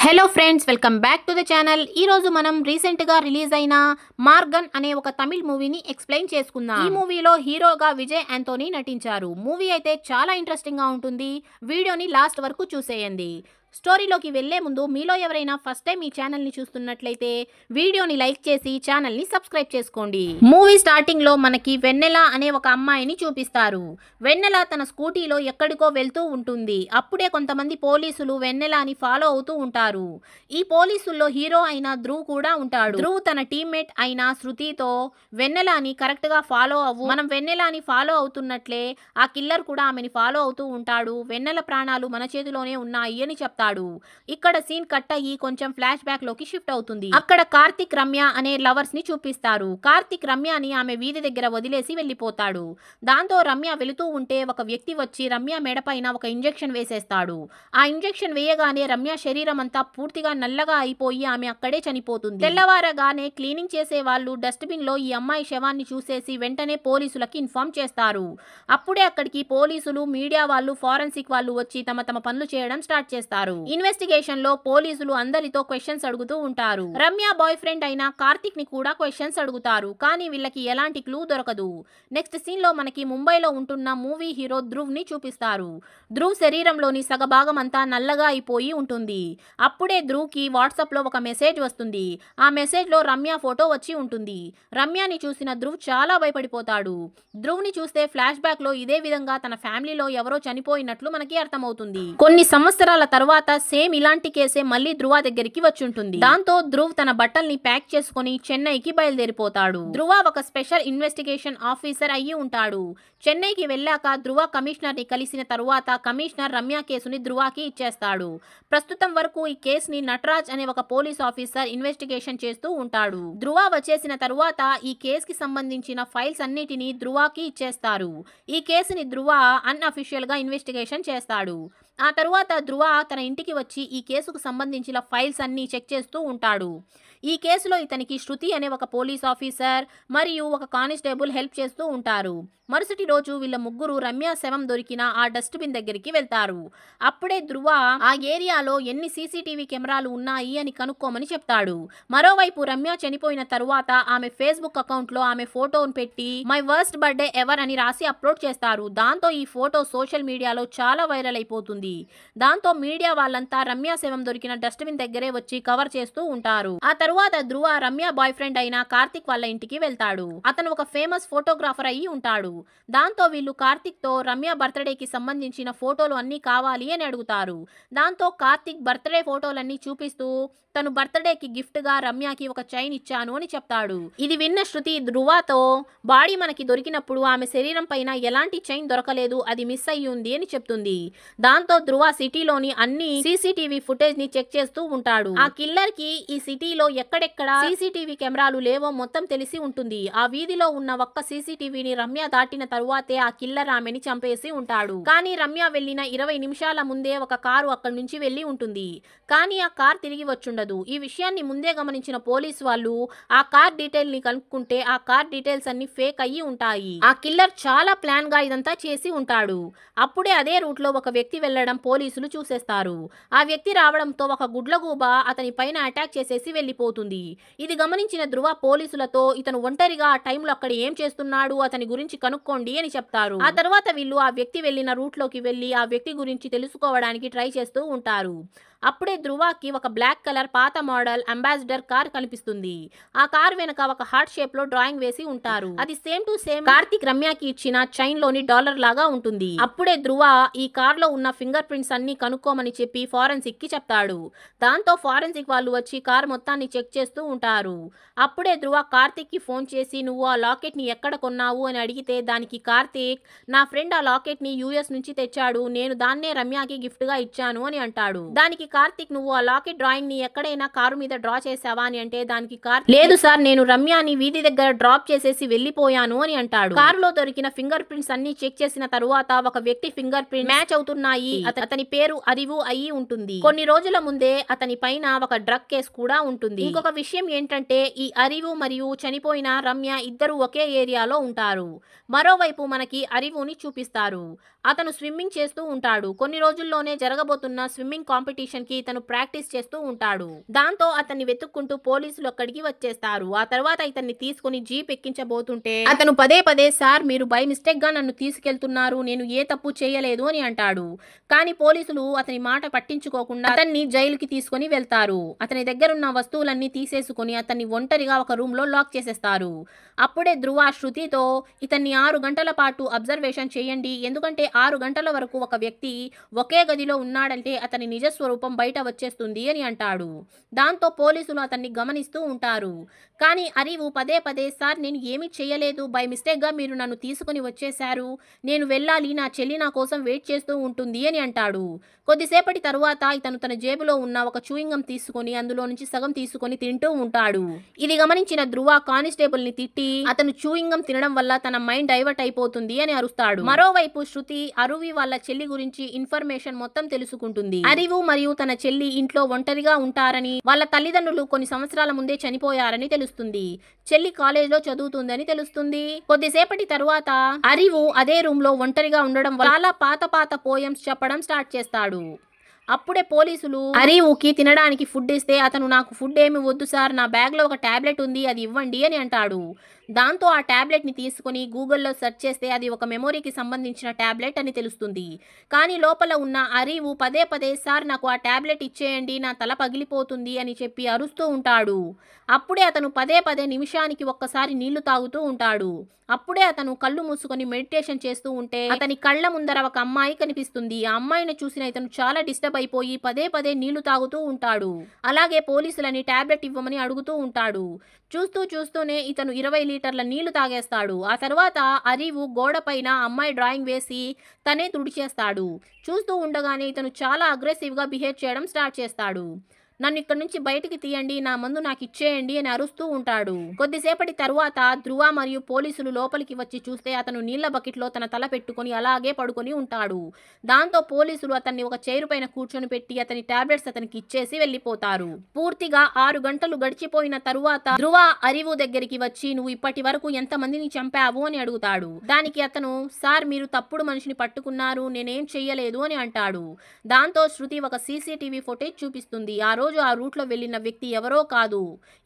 Hello friends, welcome back to the channel. ఈ రోజు మనం రీసెంట్ గా రిలీజ్ అయిన మార్గన్ అనే ఒక తమిళ్ మూవీని ఎక్స్ప్లెయిన్ చేసుకుందాం. ఈ మూవీలో హీరోగా విజయ్ యాంటోనీ నటించారు. మూవీ అయితే చాలా ఇంట్రెస్టింగ్ గా ఉంటుంది. వీడియోని లాస్ట్ వరకు చూసేయండి. స్టోరీలోకి వెళ్లే ముందు మీలో ఎవరైనా ఫస్ట్ టైం ఈ ఛానల్ ని చూస్తున్నట్లయితే వీడియోని లైక్ చేసి ఛానల్ ని సబ్స్క్రైబ్ చేసుకోండి. మూవీ స్టార్టింగ్ లో మనకి వెన్నెల అనే ఒక అమ్మాయిని చూపిస్తారు. వెన్నెల తన స్కూటీలో ఎక్కడికో వెళ్తూ ఉంటుంది. అప్పుడే కొంతమంది పోలీసులు వెన్నెలని ఫాలో అవుతూ ఉంటారు. ఈ పోలీసుల్లో హీరో అయిన ధ్రువ్ కూడా ఉంటాడు. ధ్రువ్ తన టీమ్మేట్ అయిన శృతితో వెన్నెలని కరెక్ట్ గా ఫాలో అవ్వు, మనం వెన్నెలని ఫాలో అవుతున్నట్లే ఆ కిల్లర్ కూడా ఆమెని ఫాలో అవుతూ ఉంటాడు, వెన్నెల ప్రాణాలు మన చేతిలోనే ఉన్నాయి అని చెప్తాడు. ఇక్కడ సీన్ కట్ అయ్యి కొంచెం ఫ్లాష్ బ్యాక్ లోకి షిఫ్ట్ అవుతుంది. అక్కడ కార్తిక్ రమ్య అనే లవర్స్ ని చూపిస్తారు. కార్తిక్ రమ్యని ఆమె వీధి దగ్గర వదిలేసి వెళ్లిపోతాడు. దాంతో రమ్య వెళుతూ ఉంటే ఒక వ్యక్తి వచ్చి రమ్య మెడపైన ఒక ఇంజెక్షన్ వేసేస్తాడు. ఆ ఇంజెక్షన్ వేయగానే రమ్య శరీరం అంతా పూర్తిగా నల్లగా అయిపోయి ఆమె అక్కడే చనిపోతుంది. తెల్లవారగానే క్లీనింగ్ చేసే వాళ్ళు డస్ట్బిన్ లో ఈ అమ్మాయి శవాన్ని చూసేసి వెంటనే పోలీసులకి ఇన్ఫార్మ్ చేస్తారు. అప్పుడే అక్కడికి పోలీసులు, మీడియా వాళ్ళు, ఫారెన్సిక్ వాళ్ళు వచ్చి తమ పనులు చేయడం స్టార్ట్ చేస్తారు. ఇన్వెస్టిగేషన్ లో పోలీసులు అందరితో క్వశ్చన్స్ అడుగుతూ ఉంటారు. రమ్య బాయ్ ఫ్రెండ్ అయిన కార్తిక్ ని కూడా క్వశ్చన్స్ అడుగుతారు. కానీ వీళ్ళకి ఎలాంటి క్లూ దొరకదు. నెక్స్ట్ సీన్ లో మనకి ముంబైలో ఉంటున్న మూవీ హీరో ధ్రువ్ ని చూపిస్తారు. ధ్రువ్ శరీరంలోని సగభాగం అంతా నల్లగా అయిపోయి ఉంటుంది. అప్పుడే ధ్రువ్ కి వాట్సాప్ లో ఒక మెసేజ్ వస్తుంది. ఆ మెసేజ్ లో రమ్య ఫోటో వచ్చి ఉంటుంది. రమ్యని చూసిన ధ్రువ్ చాలా భయపడిపోతాడు. ధ్రువ్ ని చూస్తే ఫ్లాష్ బ్యాక్ లో ఇదే విధంగా తన ఫ్యామిలీలో ఎవరో చనిపోయినట్లు మనకి అర్థమవుతుంది. కొన్ని సంవత్సరాల తర్వాత సేమ్ ఇలాంటి కేసే మళ్ళీ ధ్రువ దగ్గరికి వచ్చుంటుంది. దాంతో ధ్రువ్ తన బట్టల్ని ప్యాక్ చేసుకుని చెన్నైకి బయలుదేరిపోతాడు. ధ్రువ ఒక స్పెషల్ ఇన్వెస్టిగేషన్ ఆఫీసర్ అయ్యి ఉంటాడు. చెన్నైకి వెళ్ళాక ధ్రువ కమిషనర్ ని కలిసిన తరువాత కమిషనర్ రమ్య కేసుని ధ్రువకి ఇచ్చేస్తాడు. ప్రస్తుతం వరకు ఈ కేసుని నటరాజ్ అనే ఒక పోలీస్ ఆఫీసర్ ఇన్వెస్టిగేషన్ చేస్తూ ఉంటాడు. ధ్రువ వచ్చేసిన తరువాత ఈ కేసుకి సంబంధించిన ఫైల్స్ అన్నిటినీ ధ్రువకి ఇచ్చేస్తారు. ఈ కేసుని ధ్రువ అన్అఫీషియల్ గా ఇన్వెస్టిగేషన్ చేస్తాడు. ఆ తరువాత ధ్రువ తన ఇంటికి వచ్చి ఈ కేసుకు సంబంధించిన ఫైల్స్ అన్ని చెక్ చేస్తూ ఉంటాడు. ఈ కేసులో ఇతనికి శృతి అనే ఒక పోలీస్ ఆఫీసర్ మరియు ఒక కానిస్టేబుల్ హెల్ప్ చేస్తూ ఉంటారు. మరుసటి రోజు వీళ్ళ ముగ్గురు రమ్య శవం దొరికిన ఆ డస్ట్బిన్ దగ్గరికి వెళ్తారు. అప్పుడే ధ్రువ ఆ ఏరియాలో ఎన్ని సీసీటీవీ కెమెరాలు ఉన్నాయి అని కనుక్కోమని చెప్తాడు. మరోవైపు రమ్య చనిపోయిన తరువాత ఆమె ఫేస్బుక్ అకౌంట్ లో ఆమె ఫోటోను పెట్టి మై వర్స్ట్ బర్త్డే ఎవర్ అని రాసి అప్లోడ్ చేస్తారు. దాంతో ఈ ఫోటో సోషల్ మీడియాలో చాలా వైరల్ అయిపోతుంది. దాంతో మీడియా వాళ్ళంతా రమ్య శవం దొరికిన డస్ట్బిన్ దగ్గరే వచ్చి కవర్ చేస్తూ ఉంటారు. ఆ తరువాత ధ్రువ రమ్య బాయ్ ఫ్రెండ్ అయిన కార్తిక్ వాళ్ళ ఇంటికి వెళ్తాడు. అతను ఒక ఫేమస్ ఫోటోగ్రాఫర్ అయ్యి ఉంటాడు. దాంతో వీళ్ళు కార్తిక్ తో రమ్య బర్త్డేకి సంబంధించిన ఫోటోలు అన్ని కావాలి అని అడుగుతారు. దాంతో కార్తిక్ బర్త్డే ఫోటోలన్నీ చూపిస్తూ తను బర్త్డేకి గిఫ్ట్ గా రమ్యకి ఒక చైన్ ఇచ్చాను అని చెప్తాడు. ఇది విన్న శృతి ధ్రువతో బాడీ మనకి దొరికినప్పుడు ఆమె శరీరం పైన ఎలాంటి చైన్ దొరకలేదు, అది మిస్ అయ్యి ఉంది అని చెప్తుంది. దాంతో ధ్రువ సిటీలోని అన్ని సీసీటీవీ ఫుటేజ్ ని చెక్ చేస్తూ ఉంటాడు. ఆ కిల్లర్ కి ఈ సిటీలో ఎక్కడెక్కడ సీసీటీవీ కెమెరాలు లేవో మొత్తం తెలిసి ఉంటుంది. ఆ వీధిలో ఉన్న ఒక్క సీసీటీవీని రమ్య దాటిన తరువాతే ఆ కిల్లర్ ఆమెని చంపేసి ఉంటాడు. కానీ రమ్య వెళ్లిన 20 నిమిషాల ముందే ఒక కారు అక్కడి నుంచి వెళ్లి ఉంటుంది. కానీ ఆ కార్ తిరిగి వచ్చుండదు. ఈ విషయాన్ని ముందే గమనించిన పోలీసు వాళ్ళు ఆ కార్ డీటెయిల్ ని కనుక్కుంటే ఆ కార్ డీటెయిల్స్ అన్ని ఫేక్ అయ్యి ఉంటాయి. ఆ కిల్లర్ చాలా ప్లాన్ గా ఇదంతా చేసి ఉంటాడు. అప్పుడే అదే రూట్ లో ఒక వ్యక్తి వెళ్లడం పోలీసులు చూసేస్తారు. ఆ వ్యక్తి రావడంతో ఒక గుడ్లగూబ అతని పైన అటాక్ చేసేసి వెళ్లిపోతుంది. ఇది గమనించిన ధ్రువ పోలీసులతో ఇతను ఒంటరిగా ఆ టైంలో అక్కడ ఏం చేస్తున్నాడు, అతని గురించి కనుక్కోండి అని చెప్తారు. ఆ తర్వాత వీళ్ళు ఆ వ్యక్తి వెళ్లిన రూట్ లోకి వెళ్లి ఆ వ్యక్తి గురించి తెలుసుకోవడానికి ట్రై చేస్తూ ఉంటారు. అప్పుడే ధ్రువకి ఒక బ్లాక్ కలర్ పాత మోడల్ అంబాసిడర్ కార్ కనిపిస్తుంది. ఆ కార్ వెనక ఒక హార్ట్ షేప్ లో డ్రాయింగ్ వేసి ఉంటారు. అది సేమ్ టు సేమ్ కార్తిక్ రమ్యకి ఇచ్చిన చైన్ లోని డాలర్ లాగా ఉంటుంది. అప్పుడే ధ్రువ ఈ కార్ లో ఉన్న ఫింగర్ ప్రింట్స్ అన్ని కనుక్కోమని చెప్పి ఫారెన్సిక్ కి చెప్తాడు. దాంతో ఫారెన్సిక్ వాళ్ళు వచ్చి కార్ మొత్తాన్ని చెక్ చేస్తూ ఉంటారు. అప్పుడే ధ్రువ కార్తిక్ కి ఫోన్ చేసి నువ్వు ఆ లాకెట్ ని ఎక్కడ కొన్నావు అని అడిగితే దానికి కార్తిక్ నా ఫ్రెండ్ ఆ లాకెట్ ని యుఎస్ నుంచి తెచ్చాడు, నేను దాన్నే రమ్యకి గిఫ్ట్ గా ఇచ్చాను అని అంటాడు. దానికి కార్తిక్ నువ్వు ఆ లాకెట్ డ్రాయింగ్ ని ఎక్కడైనా కారు మీద డ్రా చేసావా అని అంటే దానికి కార్తిక్ లేదు సార్, నేను రమ్యని వీధి దగ్గర డ్రాప్ చేసేసి వెళ్లిపోయాను అని అంటాడు. కారులో దొరికిన ఫింగర్ ప్రింట్స్ అన్ని చెక్ చేసిన తరువాత ఒక వ్యక్తి ఫింగర్ ప్రింట్ మ్యాచ్ అవుతున్నాయి. అతని పేరు అరివు అయ్యి ఉంటుంది. కొన్ని రోజుల ముందే అతని పైన ఒక డ్రగ్ కేసు కూడా ఉంటుంది. ఇంకొక విషయం ఏంటంటే ఈ అరివు మరియు చనిపోయిన రమ్య ఇద్దరు ఒకే ఏరియాలో ఉంటారు. మరోవైపు మనకి అరివుని చూపిస్తారు. అతను స్విమ్మింగ్ చేస్తూ ఉంటాడు. కొన్ని రోజుల్లోనే జరగబోతున్న స్విమ్మింగ్ కాంపిటీషన్ కి ఇతను ప్రాక్టీస్ చేస్తూ ఉంటాడు. దాంతో అతన్ని వెతుక్కుంటూ పోలీసులు అక్కడికి వచ్చేస్తారు. ఆ తర్వాత ఇతన్ని తీసుకుని జీప్ ఎక్కించబోతుంటే అతను పదే పదే సార్ మీరు బై మిస్టేక్ గా నన్ను తీసుకెళ్తున్నారు, నేను ఏ తప్పు చేయలేదు అని అంటాడు. కానీ పోలీసులు అతని మాట పట్టించుకోకుండా అతన్ని జైలుకి తీసుకుని వెళ్తారు. అతని దగ్గరున్న వస్తువులన్నీ తీసేసుకుని అతన్ని ఒంటరిగా ఒక రూమ్ లో లాక్ చేసేస్తారు. అప్పుడే ధ్రువ శృతితో ఇతన్ని 6 గంటల పాటు అబ్జర్వేషన్ చేయండి, ఎందుకంటే 6 గంటల వరకు ఒక వ్యక్తి ఒకే గదిలో ఉన్నాడంటే అతని నిజస్వరూపం బయట వచ్చేస్తుంది అని అంటాడు. దాంతో పోలీసులు అతన్ని గమనిస్తూ ఉంటారు. కానీ అరివు పదే పదే సార్ నేను ఏమీ చేయలేదు, బై మిస్టేక్గా మీరు నన్ను తీసుకుని వచ్చేశారు, నేను వెళ్ళాలి, నా చెల్లి నా కోసం వెయిట్ చేస్తూ ఉంటుంది అని అంటాడు. కొద్దిసేపటి తరువాత ఇతను తన జేబులో ఉన్న ఒక చూయింగం తీసుకుని అందులో నుంచి సగం తీసుకుని తింటూ ఉంటాడు. ఇది గమనించిన ధ్రువ కానిస్టేబుల్ ని తిట్టి అతను చూయింగం తినడం వల్ల తన మైండ్ డైవర్ట్ అయిపోతుంది అని అరుస్తాడు. మరోవైపు శృతి అరువి వాళ్ళ చెల్లి గురించి ఇన్ఫర్మేషన్ మొత్తం తెలుసుకుంటుంది. అరివు మరియు తన చెల్లి ఇంట్లో ఒంటరిగా ఉంటారని, వాళ్ళ తల్లిదండ్రులు కొన్ని సంవత్సరాల ముందే చనిపోయారని తెలుస్తుంది. చెల్లి కాలేజ్ లో చదువుతుందని తెలుస్తుంది. కొద్దిసేపటి తరువాత అరివు అదే రూమ్ లో ఒంటరిగా ఉండడం వల్ల చాలా పాత పోయమ్స్ చెప్పడం స్టార్ట్ చేస్తాడు. అప్పుడే పోలీసులు అరివుకి తినడానికి ఫుడ్ ఇస్తే అతను నాకు ఫుడ్ ఏమి వద్దు సార్, నా బ్యాగ్ లో ఒక టాబ్లెట్ ఉంది అది ఇవ్వండి అని అంటాడు. దాంతో ఆ టాబ్లెట్ ని తీసుకుని గూగుల్లో సెర్చ్ చేస్తే అది ఒక మెమొరీకి సంబంధించిన టాబ్లెట్ అని తెలుస్తుంది. కానీ లోపల ఉన్న అరివు పదే పదే సార్ నాకు ఆ టాబ్లెట్ ఇచ్చేయండి, నా తల పగిలిపోతుంది అని చెప్పి అరుస్తూ ఉంటాడు. అప్పుడే అతను పదే పదే నిమిషానికి ఒక్కసారి నీళ్లు తాగుతూ ఉంటాడు. అప్పుడే అతను కళ్ళు మూసుకొని మెడిటేషన్ చేస్తూ ఉంటే అతని కళ్ళ ముందర ఒక అమ్మాయి కనిపిస్తుంది. ఆ అమ్మాయిని చూసిన ఇతను చాలా డిస్టర్బ్ అయిపోయి పదే పదే నీళ్లు తాగుతూ ఉంటాడు. అలాగే పోలీసులని టాబ్లెట్ ఇవ్వమని అడుగుతూ ఉంటాడు. చూస్తూనే ఇతను 20 లీటర్ల నీళ్లు తాగేస్తాడు. ఆ తర్వాత అరివు గోడ పైన అమ్మాయి డ్రాయింగ్ వేసి తనే తుడిచేస్తాడు. చూస్తూ ఉండగానే ఇతను చాలా అగ్రెసివ్ గా బిహేవ్ చేయడం స్టార్ట్ చేస్తాడు. నన్ను ఇక్కడ నుంచి బయటికి తీయండి, నా మందు నాకు ఇచ్చేయండి అని అరుస్తూ ఉంటాడు. కొద్దిసేపటి తరువాత ధ్రువ మరియు పోలీసులు లోపలికి వచ్చి చూస్తే అతను నీళ్ల బకెట్లో తన తల పెట్టుకుని అలాగే పడుకొని ఉంటాడు. దాంతో పోలీసులు అతన్ని ఒక చైరు పైన కూర్చొని పెట్టి అతని టాబ్లెట్స్ అతనికి ఇచ్చేసి వెళ్లిపోతారు. పూర్తిగా 6 గంటలు గడిచిపోయిన తరువాత ధ్రువ అరివు దగ్గరికి వచ్చి నువ్వు ఇప్పటి వరకు ఎంత మందిని చంపావు అని అడుగుతాడు. దానికి అతను సార్ మీరు తప్పుడు మనిషిని పట్టుకున్నారు, నేనేం చెయ్యలేదు అని అంటాడు. దాంతో శృతి ఒక సీసీటీవీ ఫుటేజ్ చూపిస్తుంది. ఆ రోజు ఆ రూట్ లో వెళ్లిన వ్యక్తి ఎవరో కాదు,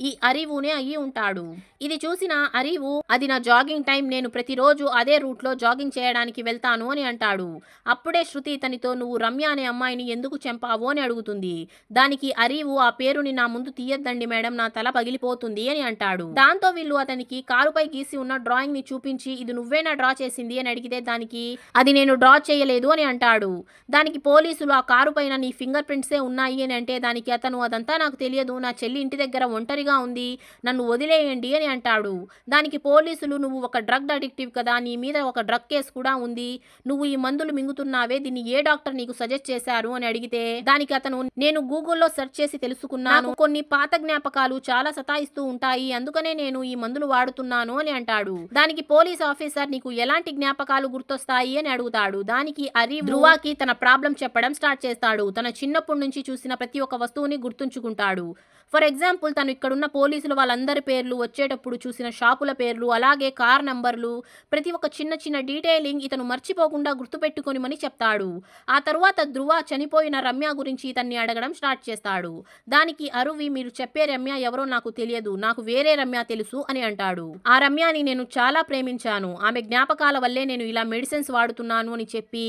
ఈ అరివునే అయ్యి ఉంటాడు. ఇది చూసిన అరివు అది నా జాగింగ్ టైం, నేను ప్రతిరోజు అదే రూట్ లో జాగింగ్ చేయడానికి వెళ్తాను అని అంటాడు. అప్పుడే శృతి తనతో నువ్వు రమ్య అనే అమ్మాయిని ఎందుకు చంపావు అని అడుగుతుంది. దానికి అరివు ఆ పేరుని నా ముందు తీయద్దండి మేడం, నా తల పగిలిపోతుంది అని అంటాడు. దాంతో వీళ్ళు అతనికి కారుపై గీసి ఉన్న డ్రాయింగ్ ని చూపించి ఇది నువ్వేనా డ్రా చేసింది అని అడిగితే దానికి అది నేను డ్రా చేయలేదు అని అంటాడు. దానికి పోలీసులు ఆ కారు పైన నీ ఫింగర్ ప్రింట్సే ఉన్నాయి అని అంటే దానికి అతను అదంతా నాకు తెలియదు, నా చెల్లి ఇంటి దగ్గర ఒంటరిగా ఉంది, నన్ను వదిలేయండి అని అంటాడు. దానికి పోలీసులు నువ్వు ఒక డ్రగ్ అడిక్టివ్ కదా, నీ మీద ఒక డ్రగ్ కేసు కూడా ఉంది, నువ్వు ఈ మందులు మింగుతున్నావే దీన్ని ఏ డాక్టర్ నీకు సజెస్ట్ చేశారు అని అడిగితే దానికి అతను నేను గూగుల్లో సెర్చ్ చేసి తెలుసుకున్నాను, కొన్ని పాత జ్ఞాపకాలు చాలా సతాయిస్తూ ఉంటాయి, అందుకనే నేను ఈ మందులు వాడుతున్నాను అని అంటాడు. దానికి పోలీస్ ఆఫీసర్ నీకు ఎలాంటి జ్ఞాపకాలు గుర్తొస్తాయి అని అడుగుతాడు. దానికి అరివు ధ్రువకి తన ప్రాబ్లం చెప్పడం స్టార్ట్ చేస్తాడు. తన చిన్నప్పటి నుంచి చూసిన ప్రతి ఒక్క వస్తువుని గుర్తుంచుకుంటాడు. ఫర్ ఎగ్జాంపుల్ తను ఇక్కడున్న పోలీసులు వాళ్ళందరి పేర్లు, వచ్చేటప్పుడు చూసిన షాపుల పేర్లు, అలాగే కార్ నంబర్లు, ప్రతి ఒక్క చిన్న డీటెయిలింగ్ ఇతను మర్చిపోకుండా గుర్తుపెట్టుకోనిమని చెప్తాడు. ఆ తరువాత ధ్రువ చనిపోయిన రమ్య గురించి ఇతన్ని అడగడం స్టార్ట్ చేస్తాడు. దానికి అరువి మీరు చెప్పే రమ్య ఎవరో నాకు తెలియదు, నాకు వేరే రమ్య తెలుసు అని అంటాడు. ఆ రమ్యని నేను చాలా ప్రేమించాను, ఆమె జ్ఞాపకాల వల్లే నేను ఇలా మెడిసిన్స్ వాడుతున్నాను అని చెప్పి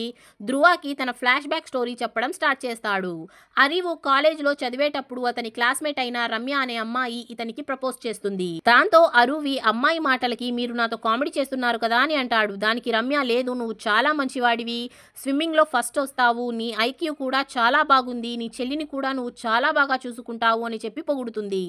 ధ్రువకి తన ఫ్లాష్ బ్యాక్ స్టోరీ చెప్పడం స్టార్ట్ చేస్తాడు. అరివు కాలేజ్లో చదివేటప్పుడు అతని క్లాస్మేట్ అయిన రమ్య అనే అమ్మాయి ఇతనికి ప్రపోజ్ చేస్తుంది. దాంతో అరువి అమ్మాయి మాటలకి మీరు నాతో కామెడీ చేస్తున్నారు కదా అని అంటాడు. దానికి రమ్య లేదు, నువ్వు చాలా మంచివాడివి, స్విమ్మింగ్ లో ఫస్ట్ వస్తావు, నీ ఐక్యూ కూడా చాలా బాగుంది, నీ చెల్లిని కూడా నువ్వు చాలా బాగా చూసుకుంటావు అని చెప్పి పొగుడుతుంది.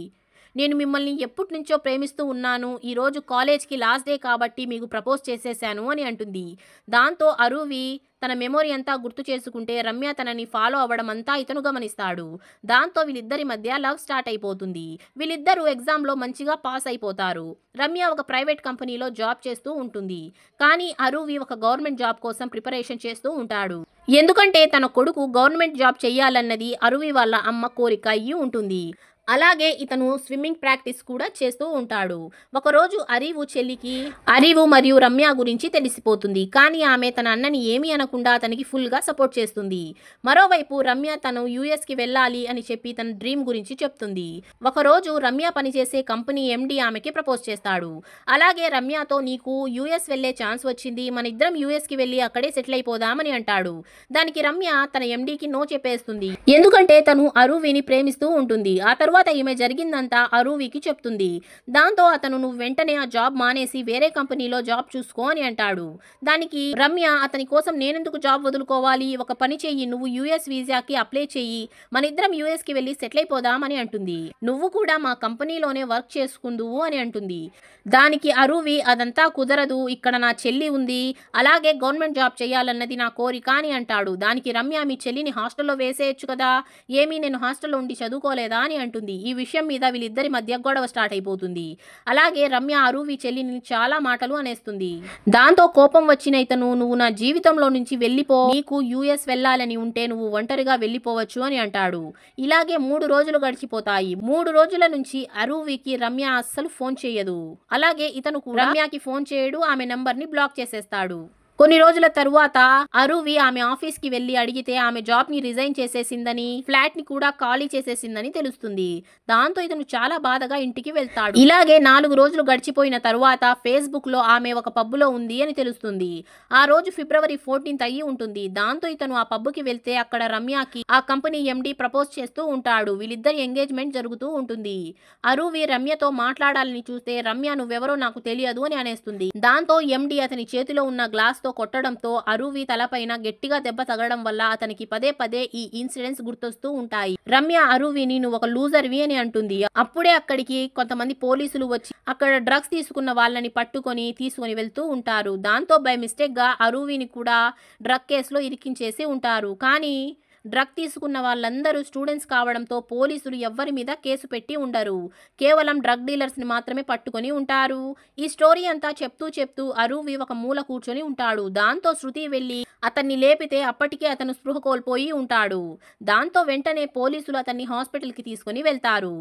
నేను మిమ్మల్ని ఎప్పటి నుంచో ప్రేమిస్తూ ఉన్నాను, ఈరోజు కాలేజ్కి లాస్ట్ డే కాబట్టి మీకు ప్రపోజ్ చేసేసాను అని అంటుంది. దాంతో అరువి తన మెమొరీ అంతా గుర్తు చేసుకుంటే రమ్య తనని ఫాలో అవ్వడం అంతా ఇతను గమనిస్తాడు. దాంతో వీళ్ళిద్దరి మధ్య లవ్ స్టార్ట్ అయిపోతుంది. వీళ్ళిద్దరూ ఎగ్జామ్లో మంచిగా పాస్ అయిపోతారు. రమ్య ఒక ప్రైవేట్ కంపెనీలో జాబ్ చేస్తూ ఉంటుంది. కానీ అరువి ఒక గవర్నమెంట్ జాబ్ కోసం ప్రిపరేషన్ చేస్తూ ఉంటాడు. ఎందుకంటే తన కొడుకు గవర్నమెంట్ జాబ్ చెయ్యాలన్నది అరువి వాళ్ళ అమ్మ కోరిక అయ్యి ఉంటుంది. అలాగే ఇతను స్విమ్మింగ్ ప్రాక్టీస్ కూడా చేస్తూ ఉంటాడు. ఒకరోజు అరీవు చెల్లికి అరీవు మరియు రమ్య గురించి తెలిసిపోతుంది. కానీ ఆమె తన అన్నని ఏమీ అనకుండా అతనికి ఫుల్గా సపోర్ట్ చేస్తుంది. మరోవైపు రమ్య తను యూఎస్కి వెళ్ళాలి అని చెప్పి తన డ్రీమ్ గురించి చెప్తుంది. ఒకరోజు రమ్య పనిచేసే కంపెనీ ఎండి ఆమెకి ప్రపోజ్ చేస్తాడు. అలాగే రమ్యతో నీకు యూఎస్ వెళ్ళే ఛాన్స్ వచ్చింది, మన ఇద్దరం యూఎస్కి వెళ్ళి అక్కడే సెటిల్ అయిపోదామని అంటాడు. దానికి రమ్య తన ఎండికి నో చెప్పేస్తుంది. ఎందుకంటే తను అరూవిని ప్రేమిస్తూ ఉంటుంది. ఆ తర్వాత ఈమె జరిగిందంతా అరూవికి చెప్తుంది. దాంతో అతను నువ్వు వెంటనే ఆ జాబ్ మానేసి వేరే కంపెనీలో జాబ్ చూసుకో అని అంటాడు. దానికి రమ్య అతని కోసం నేనెందుకు జాబ్ వదులుకోవాలి, ఒక పని చెయ్యి, నువ్వు యూఎస్ వీసాకి అప్లై చెయ్యి, మన ఇద్దరం యూఎస్కి వెళ్ళి సెటిల్ అయిపోదామని అంటుంది. నువ్వు కూడా మా కంపెనీలోనే వర్క్ చేసుకుందువు అని అంటుంది. దానికి అరూవి అదంతా కుదరదు, ఇక్కడ నా చెల్లి ఉంది, అలాగే గవర్నమెంట్ జాబ్ చేయాలన్నది నా కోరిక అని అంటాడు. దానికి రమ్య మీ చెల్లిని హాస్టల్లో వేసేయచ్చు కదా, ఏమీ నేను హాస్టల్లో ఉండి చదువుకోలేదా అని అంటుంది. ఈ విషయం మీద వీళ్ళిద్దరి మధ్య గొడవ స్టార్ట్ అయిపోతుంది. అలాగే రమ్య అరూవి చెల్లిని చాలా మాటలు అనేస్తుంది. దాంతో కోపం వచ్చిన ఇతను నువ్వు నా జీవితంలో నుంచి వెళ్ళిపో, నీకు యూఎస్ వెళ్ళాలని ఉంటే నువ్వు ఒంటరిగా వెళ్ళిపోవచ్చు అని అంటాడు. ఇలాగే 3 రోజులు గడిచిపోతాయి. 3 రోజుల నుంచి అరూవికి రమ్య అస్సలు ఫోన్ చేయదు. అలాగే ఇతను కూడా రమ్యకి ఫోన్ చేయడు, ఆమె నంబర్ని బ్లాక్ చేసేస్తాడు. కొన్ని రోజుల తరువాత అరూవి ఆమె ఆఫీస్కి వెళ్ళి అడిగితే ఆమె జాబ్ని రిజైన్ చేసేసిందని, ఫ్లాట్ని కూడా ఖాళీ చేసేసిందని తెలుస్తుంది. దాంతో ఇతను చాలా బాధగా ఇంటికి వెళ్తాడు. ఇలాగే 4 రోజులు గడిచిపోయిన తరువాత ఫేస్బుక్లో ఆమె ఒక పబ్బులో ఉంది అని తెలుస్తుంది. ఆ రోజు ఫిబ్రవరి 14th అయ్యి ఉంటుంది. దాంతో ఇతను ఆ పబ్బుకి వెళ్తే అక్కడ రమ్యకి ఆ కంపెనీ ఎండి ప్రపోజ్ చేస్తూ ఉంటాడు. వీళ్ళిద్దరి ఎంగేజ్మెంట్ జరుగుతూ ఉంటుంది. అరూవి రమ్యతో మాట్లాడాలని చూస్తే రమ్య నువ్వెవరో నాకు తెలియదు అని అనేస్తుంది. దాంతో ఎండి అతని చేతిలో ఉన్న గ్లాస్తో కొట్టడంతో అరూవి తలపైన గట్టిగా దెబ్బ తగలడం వల్ల అతనికి పదే పదే ఈ ఇన్సిడెంట్స్ గుర్తొస్తూ ఉంటాయి. రమ్య అరూవిని నువ్వు ఒక లూజర్వి అని అంటుంది. అప్పుడే అక్కడికి కొంతమంది పోలీసులు వచ్చి అక్కడ డ్రగ్స్ తీసుకున్న వాళ్ళని తీసుకొని వెళ్తూ ఉంటారు. దాంతో బై మిస్టేక్ గా అరూవిని కూడా డ్రగ్ కేసులో ఇరికించేసి ఉంటారు. కానీ డ్రగ్ తీసుకున్న వాళ్ళందరూ స్టూడెంట్స్ కావడంతో పోలీసులు ఎవ్వరి మీద కేసు పెట్టి ఉండరు. కేవలం డ్రగ్ డీలర్స్ని మాత్రమే పట్టుకొని ఉంటారు. ఈ స్టోరీ అంతా చెప్తూ అరూవి ఒక మూల కూర్చొని ఉంటాడు. దాంతో శృతి వెళ్ళి అతన్ని లేపితే అప్పటికే అతను స్పృహ కోల్పోయి ఉంటాడు. దాంతో వెంటనే పోలీసులు అతన్ని హాస్పిటల్కి తీసుకుని వెళ్తారు.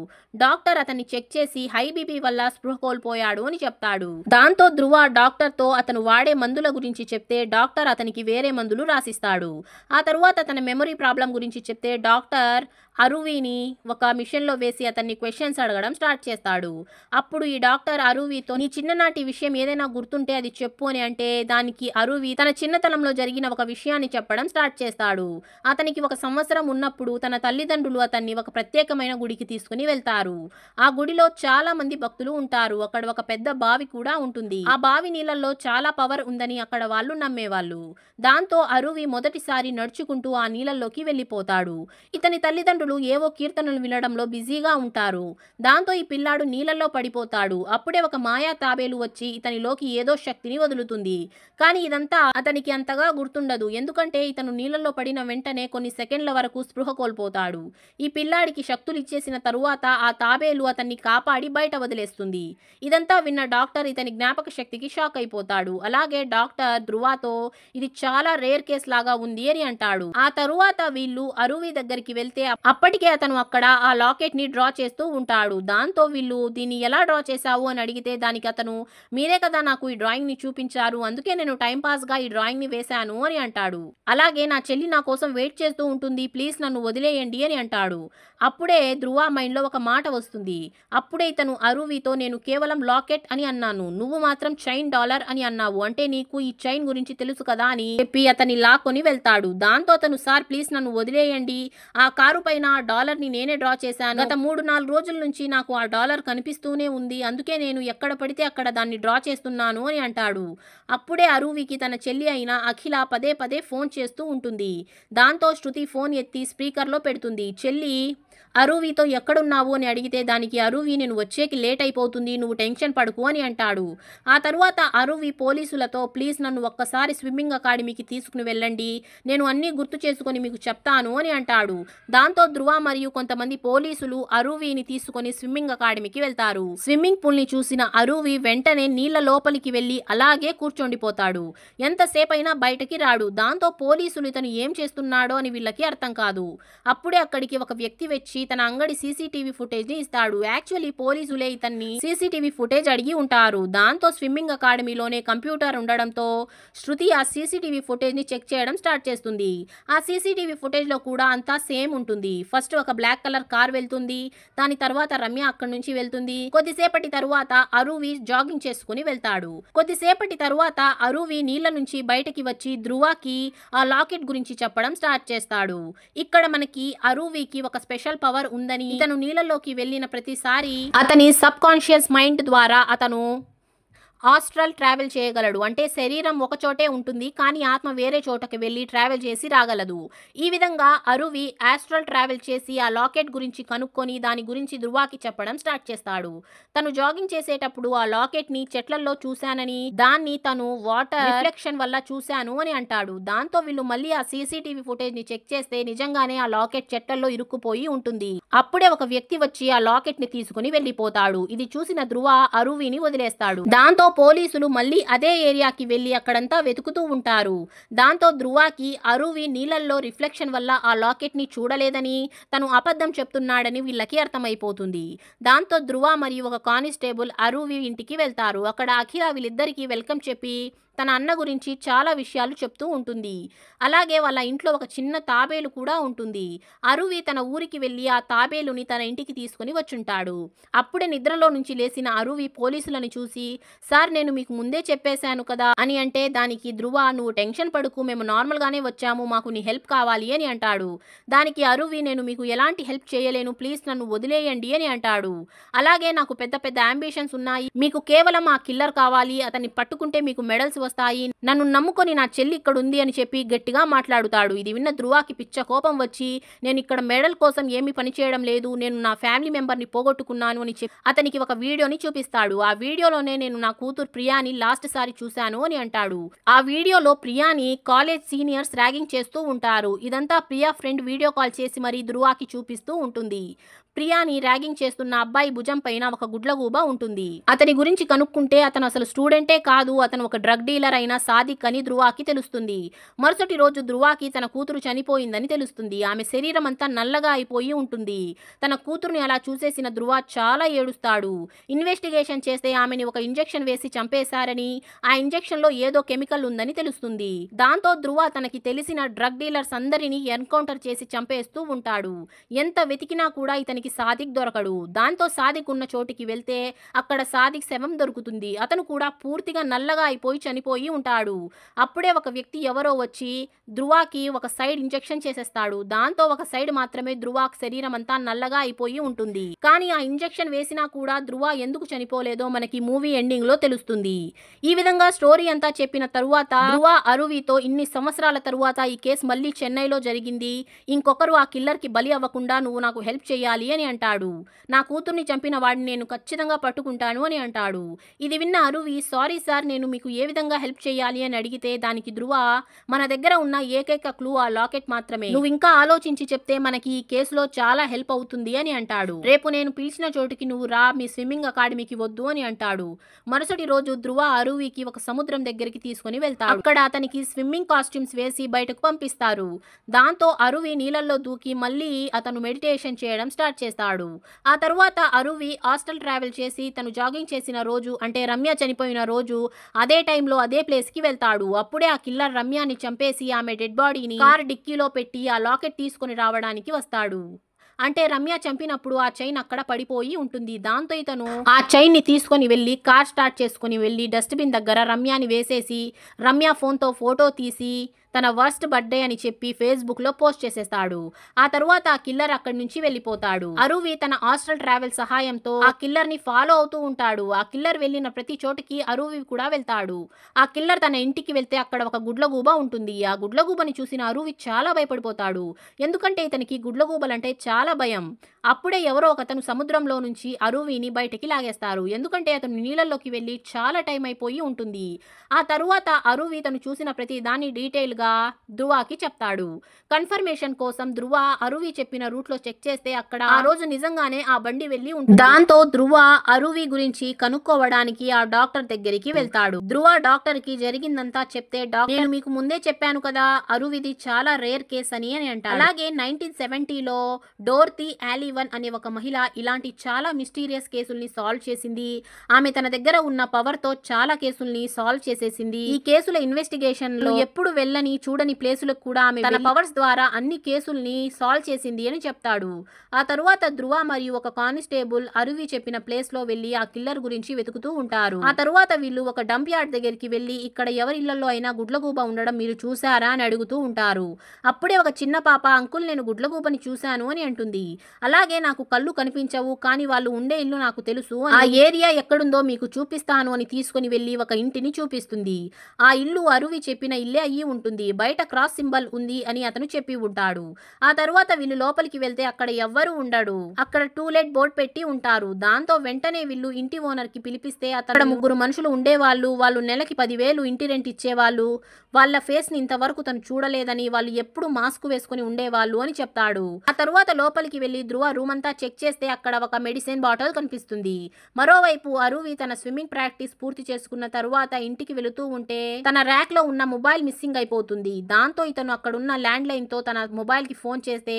డాక్టర్ అతన్ని చెక్ చేసి హై బీపీ వల్ల స్పృహ కోల్పోయాడు అని చెప్తాడు. దాంతో ధ్రువ డాక్టర్తో అతను వాడే మందుల గురించి చెప్తే డాక్టర్ అతనికి వేరే మందులు రాసిస్తాడు. ఆ తరువాత తన మెమరీ ప్రాబ్లం గురించి చెప్తే డాక్టర్ అరూవిని ఒక మిషన్లో వేసి అతన్ని క్వశ్చన్స్ అడగడం స్టార్ట్ చేస్తాడు. అప్పుడు ఈ డాక్టర్ అరూవితో నీ చిన్ననాటి విషయం ఏదైనా గుర్తుంటే అది చెప్పు అని అంటే దానికి అరూవి తన చిన్నతనంలో జరిగిన ఒక విషయాన్ని చెప్పడం స్టార్ట్ చేస్తాడు. అతనికి 1 సంవత్సరం ఉన్నప్పుడు తన తల్లిదండ్రులు అతన్ని ఒక ప్రత్యేకమైన గుడికి తీసుకుని వెళ్తారు. ఆ గుడిలో చాలా మంది భక్తులు ఉంటారు. అక్కడ ఒక పెద్ద బావి కూడా ఉంటుంది. ఆ బావి నీళ్ళల్లో చాలా పవర్ ఉందని అక్కడ వాళ్ళు నమ్మేవాళ్ళు. దాంతో అరూవి మొదటిసారి నడుచుకుంటూ ఆ నీళ్ళల్లోకి వెళ్ళిపోతాడు. ఇతని తల్లిదండ్రులు ఏవో కీర్తనలు వినడంలో బిజీగా ఉంటారు. దాంతో ఈ పిల్లాడు నీళ్ళల్లో పడిపోతాడు. అప్పుడే ఒక మాయా తాబేలు వచ్చి ఇతనిలోకి ఏదో శక్తిని వదులుతుంది. కానీ ఇదంతా అతనికి అంతగా గుర్తుండదు. ఎందుకంటే ఇతను నీళ్ళల్లో పడిన వెంటనే కొన్ని సెకండ్ల వరకు స్పృహ కోల్పోతాడు. ఈ పిల్లాడికి శక్తులు ఇచ్చేసిన తరువాత ఆ తాబేలు అతన్ని కాపాడి బయట వదిలేస్తుంది. ఇదంతా విన్న డాక్టర్ ఇతని జ్ఞాపక శక్తికి షాక్ అయిపోతాడు. అలాగే డాక్టర్ ధ్రువతో ఇది చాలా రేర్ కేస్ లాగా ఉంది అని అంటాడు. ఆ తరువాత వీళ్ళు అరూవి దగ్గరికి వెళ్తే అప్పటికే అతను అక్కడ ఆ లాకెట్ ని డ్రా చేస్తూ ఉంటాడు. దాంతో వీళ్ళు దీన్ని ఎలా డ్రా చేశావు అని అడిగితే దానికి అతను మీరే కదా నాకు ఈ డ్రాయింగ్ ని చూపించారు, అందుకే నేను టైం పాస్ గా ఈ డ్రాయింగ్ ని వేశాను అని అంటాడు. అలాగే నా చెల్లి నా కోసం వెయిట్ చేస్తూ ఉంటుంది, ప్లీజ్ నన్ను వదిలేయండి అని అంటాడు. అప్పుడే ధ్రువ మైండ్ లో ఒక మాట వస్తుంది. అప్పుడే ఇతను అరూవితో నేను కేవలం లాకెట్ అని అన్నాను, నువ్వు మాత్రం చైన్ డాలర్ అని అన్నావు, అంటే నీకు ఈ చైన్ గురించి తెలుసు కదా అని చెప్పి అతన్ని లాక్కొని వెళ్తాడు. దాంతో అతను సార్ ప్లీజ్ నన్ను వదిలేయండి, ఆ కారు పైన ఆ డాలర్ ని నేనే డ్రా చేశాను, గత 3-4 రోజుల నుంచి నాకు ఆ డాలర్ కనిపిస్తూనే ఉంది, అందుకే నేను ఎక్కడ పడితే అక్కడ దాన్ని డ్రా చేస్తున్నాను అని అంటాడు. అప్పుడే అరూవికి తన చెల్లి అయిన అఖిల పదే పదే ఫోన్ చేస్తూ ఉంటుంది. దాంతో శృతి ఫోన్ ఎత్తి స్పీకర్లో పెడుతుంది. చెల్లి అరూవితో ఎక్కడున్నావు అని అడిగితే దానికి అరూవి నేను వచ్చేకి లేట్ అయిపోతుంది, నువ్వు టెన్షన్ పడుకు అని అంటాడు. ఆ తరువాత అరూవి పోలీసులతో ప్లీజ్ నన్ను ఒక్కసారి స్విమ్మింగ్ అకాడమీకి తీసుకుని వెళ్ళండి, నేను అన్నీ గుర్తు చేసుకొని మీకు చెప్తాను అని అంటాడు. దాంతో ధ్రువ మరియు కొంతమంది పోలీసులు అరూవిని తీసుకొని స్విమ్మింగ్ అకాడమీకి వెళ్తారు. స్విమ్మింగ్ పూల్ ని చూసిన అరూవి వెంటనే నీళ్ల లోపలికి వెళ్లి అలాగే కూర్చొండిపోతాడు. ఎంతసేపైనా బయటకి రాడు. దాంతో పోలీసులు ఇతను ఏం చేస్తున్నాడో అని వీళ్ళకి అర్థం కాదు. అప్పుడే అక్కడికి ఒక వ్యక్తి వచ్చి వచ్చి తన అంగడి సీసీటీవీ ఫుటేజ్ ని ఇస్తాడు. యాక్చువల్లీ పోలీసులే ఇతన్ని సీసీటీవీ ఫుటేజ్ అడిగి ఉంటారు. దాంతో స్విమ్మింగ్ అకాడమీలోనే కంప్యూటర్ ఉండడంతో శృతి ఆ సీసీటీవీ ఫుటేజ్ ని చెక్ చేయడం స్టార్ట్ చేస్తుంది. ఆ సీసీటీవీ ఫుటేజ్ లో కూడా అంతా సేమ్ ఉంటుంది. ఫస్ట్ ఒక బ్లాక్ కలర్ కార్ వెళ్తుంది. దాని తర్వాత రమ్య అక్కడి నుంచి వెళ్తుంది. కొద్దిసేపటి తరువాత అరువి జాగింగ్ చేసుకుని వెళ్తాడు. కొద్దిసేపటి తరువాత అరువి నీళ్ల నుంచి బయటకి వచ్చి ధ్రువకి ఆ లాకెట్ గురించి చెప్పడం స్టార్ట్ చేస్తాడు. ఇక్కడ మనకి అరువికి ఒక స్పెషల్ పవర్ ఉందని, ఇతను నీళ్ళలోకి వెళ్ళిన ప్రతిసారి అతని సబ్ కాన్షియస్ మైండ్ ద్వారా అతను ఆస్ట్రల్ ట్రావెల్ చేయగలడు. అంటే శరీరం ఒక చోటే ఉంటుంది కానీ ఆత్మ వేరే చోటకి వెళ్ళి ట్రావెల్ చేసి రాగలదు. ఈ విధంగా అరువి ఆస్ట్రల్ ట్రావెల్ చేసి ఆ లాకెట్ గురించి కనుక్కొని దాని గురించి ధ్రువకి చెప్పడం స్టార్ట్ చేస్తాడు. తను జాగింగ్ చేసేటప్పుడు ఆ లాకెట్ ని చెట్లలో చూశానని, దాన్ని తను వాటర్ రిఫ్లెక్షన్ వల్ల చూశాను అని అంటాడు. దాంతో వీళ్ళు మళ్ళీ ఆ సీసీటీవీ ఫుటేజ్ ని చెక్ చేస్తే నిజంగానే ఆ లాకెట్ చెట్లలో ఇరుక్కుపోయి ఉంటుంది. అప్పుడే ఒక వ్యక్తి వచ్చి ఆ లాకెట్ ని తీసుకుని వెళ్లిపోతాడు. ఇది చూసిన ధ్రువ అరువిని వదిలేస్తాడు. దాంతో పోలీసులు మళ్ళీ అదే ఏరియాకి వెళ్లి అక్కడంతా వెతుకుతూ ఉంటారు. దాంతో ధ్రువకి అరువి నీళ్ళల్లో రిఫ్లెక్షన్ వల్ల ఆ లాకెట్ ని చూడలేదని, తను అబద్ధం చెప్తున్నాడని వీళ్ళకి అర్థమైపోతుంది. దాంతో ధ్రువ మరియు ఒక కానిస్టేబుల్ అరువి ఇంటికి వెళ్తారు. అక్కడ అఖిల వీళ్ళిద్దరికీ వెల్కమ్ చెప్పి తన అన్న గురించి చాలా విషయాలు చెప్తూ ఉంటుంది. అలాగే వాళ్ళ ఇంట్లో ఒక చిన్న తాబేలు కూడా ఉంటుంది. అరువి తన ఊరికి వెళ్ళి ఆ తాబేలుని తన ఇంటికి తీసుకుని వచ్చుంటాడు. అప్పుడే నిద్రలో నుంచి లేచిన అరువి పోలీసులను చూసి, సార్ నేను మీకు ముందే చెప్పేశాను కదా అని అంటే, దానికి ధ్రువ నువ్వు టెన్షన్ పడుకు, మేము నార్మల్ గానే వచ్చాము, మాకు నీ హెల్ప్ కావాలి అని అంటాడు. దానికి అరువి నేను మీకు ఎలాంటి హెల్ప్ చేయలేను, ప్లీజ్ నన్ను వదిలేయండి అని అంటాడు. అలాగే నాకు పెద్ద పెద్ద అంబిషన్స్ ఉన్నాయి, మీకు కేవలం ఆ కిల్లర్ కావాలి, అతన్ని పట్టుకుంటే మీకు మెడల్స్ వస్తాయి, నన్ను నమ్ముకొని నా చెల్లి ఇక్కడ ఉంది అని చెప్పి గట్టిగా మాట్లాడుతాడు. ఇది విన్న ధ్రువకి పిచ్చ కోపం వచ్చి, నేను ఇక్కడ మెడల్ కోసం ఏమీ పని చేయడం లేదు, నేను నా ఫ్యామిలీ మెంబర్ని పోగొట్టుకున్నాను అని చెప్పి అతనికి ఒక వీడియోని చూపిస్తాడు. ఆ వీడియోలోనే నేను నా కూతురు ప్రియాని లాస్ట్ సారి చూశాను అని అంటాడు. ఆ వీడియోలో ప్రియాని కాలేజ్ సీనియర్స్ ర్యాగింగ్ చేస్తూ ఉంటారు. ఇదంతా ప్రియా ఫ్రెండ్ వీడియో కాల్ చేసి మరీ ధ్రువకి చూపిస్తూ ఉంటుంది. ప్రియాని ర్యాగింగ్ చేస్తున్న అబ్బాయి భుజం పైన ఒక గుడ్లగూబ ఉంటుంది. అతని గురించి కనుక్కుంటే అతను అసలు స్టూడెంటే కాదు, అతను ఒక డ్రగ్ డీలర్ అయిన సాదిక్ అని ధ్రువకి తెలుస్తుంది. మరుసటి రోజు ధ్రువకి తన కూతురు చనిపోయిందని తెలుస్తుంది. ఆమె శరీరం అంతా నల్లగా అయిపోయి ఉంటుంది. తన కూతురుని అలా చూసేసిన ధ్రువ చాలా ఏడుస్తాడు. ఇన్వెస్టిగేషన్ చేస్తే ఆమెని ఒక ఇంజెక్షన్ వేసి చంపేశారని, ఆ ఇంజెక్షన్ లో ఏదో కెమికల్ ఉందని తెలుస్తుంది. దాంతో ధ్రువ తనకి తెలిసిన డ్రగ్ డీలర్స్ అందరినీ ఎన్కౌంటర్ చేసి చంపేస్తూ ఉంటాడు. ఎంత వెతికినా కూడా ఇతనికి సాదిక్ దొరకడు. దాంతో సాదిక్ ఉన్న చోటికి వెళ్తే అక్కడ సాదిక్ శవం దొరుకుతుంది. అతను కూడా పూర్తిగా నల్లగా అయిపోయి చనిపోయి ఉంటాడు. అప్పుడే ఒక వ్యక్తి ఎవరో వచ్చి ధ్రువకి ఒక సైడ్ ఇంజెక్షన్ చేసేస్తాడు. దాంతో ఒక సైడ్ మాత్రమే ధ్రువ శరీరం అంతా నల్లగా అయిపోయి ఉంటుంది. కానీ ఆ ఇంజెక్షన్ వేసినా కూడా ధ్రువ ఎందుకు చనిపోలేదో మనకి మూవీ ఎండింగ్ లో తెలుస్తుంది. ఈ విధంగా స్టోరీ అంతా చెప్పిన తరువాత ధ్రువ అరువితో ఇన్ని సంవత్సరాల తరువాత ఈ కేసు మళ్ళీ చెన్నైలో జరిగింది, ఇంకొకరు ఆ కిల్లర్ కి బలి అవ్వకుండా నువ్వు నాకు హెల్ప్ చేయాలి అని అంటాడు. నా కూతుర్ని చంపిన వాడిని నేను ఖచ్చితంగా పట్టుకుంటాను అని అంటాడు. ఇది విన్న అరువి, సారీ సార్ నేను మీకు ఏ విధంగా హెల్ప్ చేయాలి అని అడిగితే దానికి ధ్రువ, మన దగ్గర ఉన్న ఏకైక క్లూ ఆ లాకెట్ మాత్రమే, నువ్వు ఇంకా ఆలోచించి చెప్తే మనకి ఈ కేసులో చాలా హెల్ప్ అవుతుంది అని అంటాడు. రేపు నేను పిలిచిన చోటుకి నువ్వు రా, మీ స్విమ్మింగ్ అకాడమీకి వద్దు అని అంటాడు. మరుసటి రోజు ధ్రువ అరువికి ఒక సముద్రం దగ్గరికి తీసుకుని వెళ్తాడు. అక్కడ అతనికి స్విమ్మింగ్ కాస్ట్యూమ్స్ వేసి బయటకు పంపిస్తారు. దాంతో అరువి నీళ్ళల్లో దూకి మళ్ళీ అతను మెడిటేషన్ చేయడం స్టార్ట్ చేస్తాడు. ఆ తరువాత అరువి హాస్టల్ ట్రావెల్ చేసి తను జాగింగ్ చేసిన రోజు, అంటే రమ్య చనిపోయిన రోజు అదే టైంలో అదే ప్లేస్ కి వెళ్తాడు. అప్పుడే ఆ కిల్లర్ రమ్యాని చంపేసి ఆమె డెడ్ బాడీని కార్ డిక్కీలో పెట్టి ఆ లాకెట్ తీసుకుని రావడానికి వస్తాడు. అంటే రమ్య చంపినప్పుడు ఆ చైన్ అక్కడ పడిపోయి ఉంటుంది. దాంతో ఇతను ఆ చైన్ ని తీసుకొని వెళ్ళి కార్ స్టార్ట్ చేసుకుని వెళ్ళి డస్ట్బిన్ దగ్గర రమ్యాని వేసేసి రమ్య ఫోన్తో ఫోటో తీసి తన వర్స్ట్ బర్త్డే అని చెప్పి ఫేస్బుక్ లో పోస్ట్ చేసేస్తాడు. ఆ తరువాత ఆ కిల్లర్ అక్కడి నుంచి వెళ్ళిపోతాడు. అరువి తన హాస్టల్ ట్రావెల్ సహాయంతో ఆ కిల్లర్ ని ఫాలో అవుతూ ఉంటాడు. ఆ కిల్లర్ వెళ్ళిన ప్రతి చోటికి అరువి కూడా వెళ్తాడు. ఆ కిల్లర్ తన ఇంటికి వెళ్తే అక్కడ ఒక గుడ్లగూబ ఉంటుంది. ఆ గుడ్లగూబని చూసిన అరువి చాలా భయపడిపోతాడు. ఎందుకంటే ఇతనికి గుడ్లగూబలంటే చాలా భయం. అప్పుడే ఎవరో ఒకతను సముద్రంలో నుంచి అరువిని బయటికి లాగేస్తారు. ఎందుకంటే అతను నీళ్ళల్లోకి వెళ్ళి చాలా టైం అయిపోయి ఉంటుంది. ఆ తరువాత అరువి తను చూసిన ప్రతి దాన్ని డీటెయిల్‌గా ధ్రువకి చెప్తాడు. కన్ఫర్మేషన్ కోసం ధ్రువ అరువి చెప్పిన రూట్‌లో చెక్ చేస్తే అక్కడ ఆ రోజు నిజంగానే ఆ బండి వెళ్ళి ఉంటుంది. దాంతో ధ్రువ అరువి గురించి కనుక్కోవడానికి ఆ డాక్టర్ దగ్గరికి వెళ్తాడు. ధ్రువ డాక్టర్‌కి జరిగిందంతా చెప్తే డాక్టర్ నేను మీకు ముందే చెప్పాను కదా అరువిది చాలా రేర్ కేస్ అని అంటాడు. అలాగే 1970లో డోర్తీ ఆలివన్ అనే ఒక మహిళ ఇలాంటి చాలా మిస్టీరియస్ కేసుల్ని సాల్వ్ చేసింది. ఆమె తన దగ్గర ఉన్న పవర్ తో చాలా కేసుల్ని సాల్వ్ చేసేసింది. ఈ కేసుల ఇన్వెస్టిగేషన్ లో ఎప్పుడు వెళ్ళని చూడని ప్లేసులకు కూడా ఆమె తన పవర్స్ ద్వారా అన్ని కేసుల్ని సాల్వ్ చేసింది అని చెప్తాడు. ఆ తరువాత ధ్రువ మరియు ఒక కానిస్టేబుల్ అరువి చెప్పిన ప్లేస్ లో వెళ్లి ఆ కిల్లర్ గురించి వెతుకుతూ ఉంటారు. ఆ తరువాత వీళ్ళు ఒక డంప్ యార్డ్ దగ్గరికి వెళ్లి ఇక్కడ ఎవరి ఇళ్లలో అయినా గుడ్లగూబ ఉండడం మీరు చూసారా అని అడుగుతూ ఉంటారు. అప్పుడే ఒక చిన్న పాప అంకుల్ నేను గుడ్లగూబని చూశాను అని అంటుంది. అలాగే నాకు కళ్ళు కనిపించవు కానీ వాళ్ళు ఉండే ఇల్లు నాకు తెలుసు, ఆ ఏరియా ఎక్కడుందో మీకు చూపిస్తాను అని తీసుకుని వెళ్లి ఒక ఇంటిని చూపిస్తుంది. ఆ ఇల్లు అరువి చెప్పిన ఇల్లే అయ్యి ఉంటుంది. బయట క్రాస్ సింబల్ ఉంది అని అతను చెప్పి ఉంటాడు. ఆ తరువాత వీళ్ళు లోపలికి వెళ్తే అక్కడ ఎవ్వరూ ఉండడు. అక్కడ టూలెట్ బోర్డ్ పెట్టి ఉంటారు. దాంతో వెంటనే వీళ్ళు ఇంటి ఓనర్ కి పిలిపిస్తే అక్కడ 3 మనుషులు ఉండేవాళ్ళు. వాళ్ళు నెలకి 10,000 ఇంటి రెంట్ ఇచ్చేవాళ్ళు. వాళ్ళ ఫేస్ ని ఇంతవరకు తను చూడలేదని, వాళ్ళు ఎప్పుడు మాస్క్ వేసుకుని ఉండేవాళ్ళు అని చెప్తాడు. ఆ తరువాత లోపలికి వెళ్లి ధ్రువ రూమ్ అంతా చెక్ చేస్తే అక్కడ ఒక మెడిసిన్ బాటిల్ కనిపిస్తుంది. మరోవైపు అరువి తన స్విమ్మింగ్ ప్రాక్టీస్ పూర్తి చేసుకున్న తరువాత ఇంటికి వెళుతూ ఉంటే తన ర్యాక్ లో ఉన్న మొబైల్ మిస్సింగ్ అయిపోతుంది. దాంతో ఇతను అక్కడున్న ల్యాండ్ లైన్ తో తన మొబైల్ కి ఫోన్ చేస్తే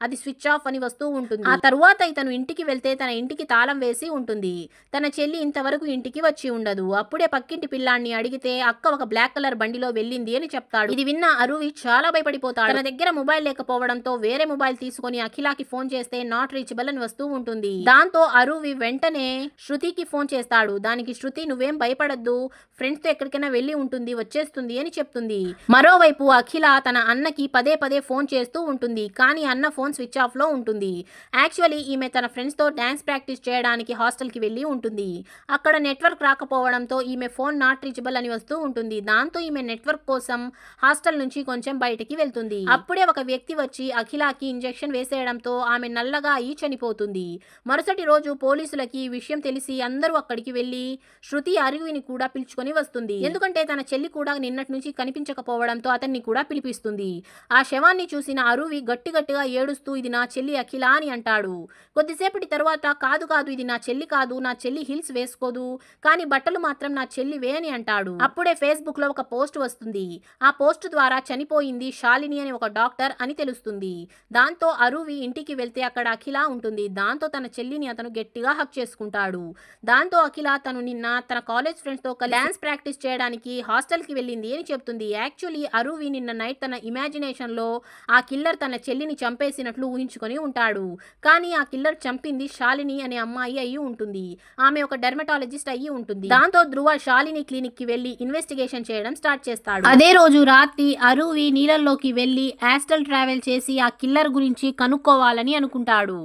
అది స్విచ్ ఆఫ్ అని వస్తూ ఉంటుంది. ఆ తరువాత ఇతను ఇంటికి వెళ్తే తన ఇంటికి తాళం వేసి ఉంటుంది. తన చెల్లి ఇంతవరకు ఇంటికి వచ్చి ఉండదు. అప్పుడే పక్కింటి పిల్లాన్ని అడిగితే అక్క ఒక బ్లాక్ కలర్ బండిలో వెళ్ళింది అని చెప్తాడు. ఇది విన్న అరువి చాలా భయపడిపోతాడు. తన దగ్గర మొబైల్ లేకపోవడంతో వేరే మొబైల్ తీసుకుని అఖిలాకి ఫోన్ చేస్తే నాట్ రీచబుల్ అని వస్తూ ఉంటుంది. దాంతో అరువి వెంటనే శృతికి ఫోన్ చేస్తాడు. దానికి శృతి నువ్వేం భయపడద్దు, ఫ్రెండ్స్ తో ఎక్కడికైనా వెళ్ళి ఉంటుంది, వచ్చేస్తుంది అని చెప్తుంది. మరోవైపు అఖిల తన అన్నకి పదే పదే ఫోన్ చేస్తూ ఉంటుంది. కానీ అన్న ఫోన్ స్విచ్ ఆఫ్ లో ఉంటుంది. యాక్చువల్లీ ఈమె తన ఫ్రెండ్స్ తో డాన్స్ ప్రాక్టీస్ చేయడానికి హాస్టల్ కి వెళ్ళి ఉంటుంది. అక్కడ నెట్వర్క్ రాకపోవడంతో ఈమె ఫోన్ నాట్ రీచబుల్ అని వస్తూ ఉంటుంది. దాంతో ఈమె నెట్వర్క్ కోసం హాస్టల్ నుంచి కొంచెం బయటికి వెళ్తుంది. అప్పుడే ఒక వ్యక్తి వచ్చి అఖిలాకి ఇంజెక్షన్ వేసేయడంతో ఆమె నల్లగా అయి చనిపోతుంది. మరుసటి రోజు పోలీసులకి ఈ విషయం తెలిసి అందరూ అక్కడికి వెళ్లి శృతి అరువిని కూడా పిలుచుకొని వస్తుంది. ఎందుకంటే తన చెల్లి కూడా నిన్నటి నుంచి కనిపించకపోవడంతో అతన్ని కూడా పిలిపిస్తుంది. ఆ శవాన్ని చూసిన అరువి గట్టిగా ఏడుస్తూ ఇది నా చెల్లి అఖిల అని అంటాడు. కొద్దిసేపటి తర్వాత కాదు ఇది నా చెల్లి కాదు, నా చెల్లి హిల్స్ వేసుకోదు, కానీ బట్టలు మాత్రం నా చెల్లివే అని అంటాడు. అప్పుడే ఫేస్బుక్ లో ఒక పోస్ట్ వస్తుంది. ఆ పోస్ట్ ద్వారా చనిపోయింది శాలిని అని ఒక డాక్టర్ అని తెలుస్తుంది. దాంతో అరువి ఇంటికి వెళ్తే అక్కడ అఖిల ఉంటుంది. దాంతో తన చెల్లిని అతను గట్టిగా హక్ చేసుకుంటాడు. దాంతో అఖిల తను నిన్న తన కాలేజ్ ఫ్రెండ్స్ తో డాన్స్ ప్రాక్టీస్ చేయడానికి హాస్టల్ కి వెళ్ళింది అని చెప్తుంది. యాక్చువల్లీ అరువి నిన్న నైట్ తన ఇమాజినేషన్ లో ఆ కిల్లర్ తన చెల్లిని చంపేసినట్లు ఊహించుకొని ఉంటాడు. కానీ ఆ కిల్లర్ చంపింది శాలిని అనే అమ్మాయి అయ్యి ఉంటుంది. ఆమె ఒక డెర్మటాలజిస్ట్ అయ్యి ఉంటుంది. దాంతో ధ్రువ శాలిని క్లినిక్ కి వెళ్లి ఇన్వెస్టిగేషన్ చేయడం స్టార్ట్ చేస్తాడు. అదే రోజు రాత్రి అరువి నీళ్ళల్లోకి వెళ్లి ఆస్ట్రల్ ట్రావెల్ చేసి ఆ కిల్లర్ గురించి కనుక్కోవాలని అనుకుంటాడు.